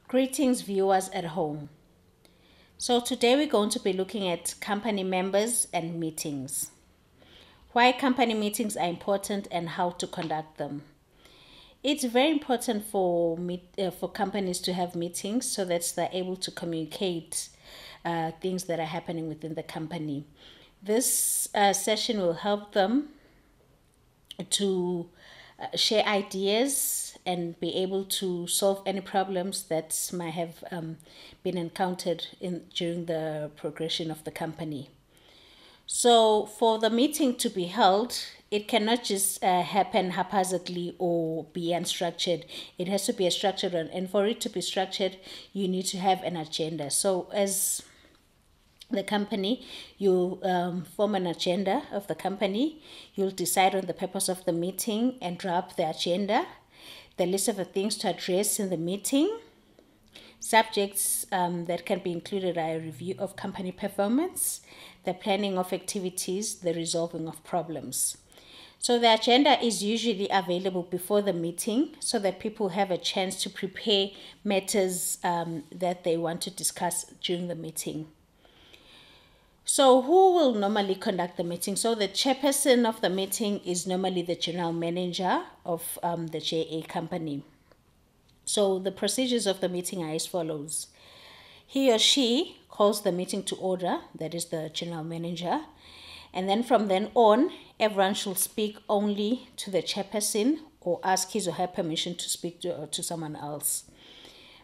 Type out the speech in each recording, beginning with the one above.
Greetings viewers at home. So today we're going to be looking at company members and meetings. Why company meetings are important and how to conduct them. It's very important for companies to have meetings so that they're able to communicate things that are happening within the company. This session will help them to share ideas and be able to solve any problems that might have been encountered during the progression of the company. So for the meeting to be held, it cannot just happen haphazardly or be unstructured. It has to be a structured one, and for it to be structured, you need to have an agenda. So as the company, you form an agenda of the company. You'll decide on the purpose of the meeting and draw up the agenda, the list of the things to address in the meeting. Subjects that can be included are a review of company performance, the planning of activities, the resolving of problems. So the agenda is usually available before the meeting so that people have a chance to prepare matters that they want to discuss during the meeting. So who will normally conduct the meeting? So the chairperson of the meeting is normally the general manager of the JA company. So the procedures of the meeting are as follows. He or she calls the meeting to order, that is the general manager. And then from then on, everyone should speak only to the chairperson or ask his or her permission to speak to someone else.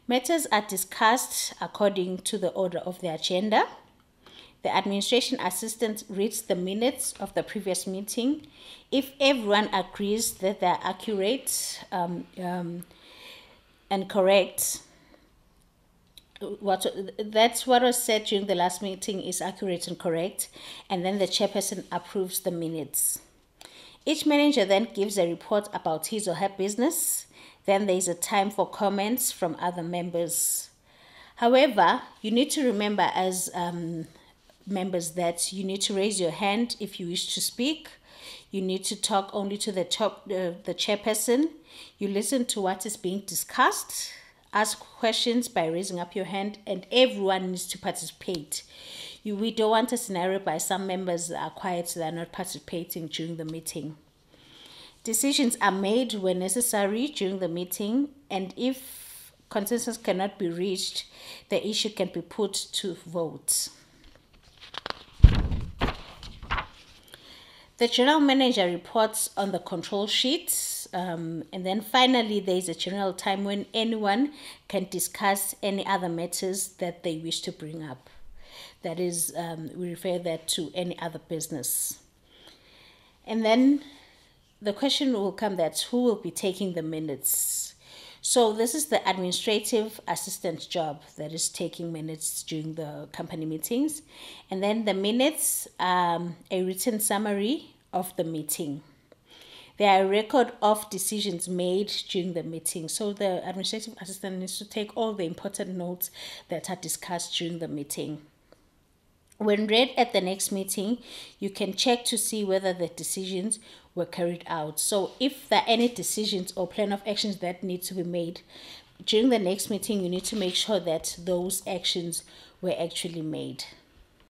Matters are discussed according to the order of the agenda. The administration assistant reads the minutes of the previous meeting. If everyone agrees that they're accurate and correct, that's what was said during the last meeting is accurate and correct, and then the chairperson approves the minutes. Each manager then gives a report about his or her business. Then there is a time for comments from other members. However, you need to remember as members that you need to raise your hand if you wish to speak. You need to talk only to the chairperson. You listen to what is being discussed, ask questions by raising up your hand, and everyone needs to participate. We don't want a scenario by some members are quiet, so they're not participating during the meeting. Decisions are made when necessary during the meeting, and if consensus cannot be reached, the issue can be put to vote. The general manager reports on the control sheet, and then finally there is a general time when anyone can discuss any other matters that they wish to bring up. That is, we refer that to any other business. And then the question will come that who will be taking the minutes? So this is the administrative assistant job that is taking minutes during the company meetings. And then the minutes, a written summary of the meeting. They are a record of decisions made during the meeting. So the administrative assistant needs to take all the important notes that are discussed during the meeting. When read at the next meeting, you can check to see whether the decisions were carried out. So if there are any decisions or plan of actions that need to be made during the next meeting, you need to make sure that those actions were actually made.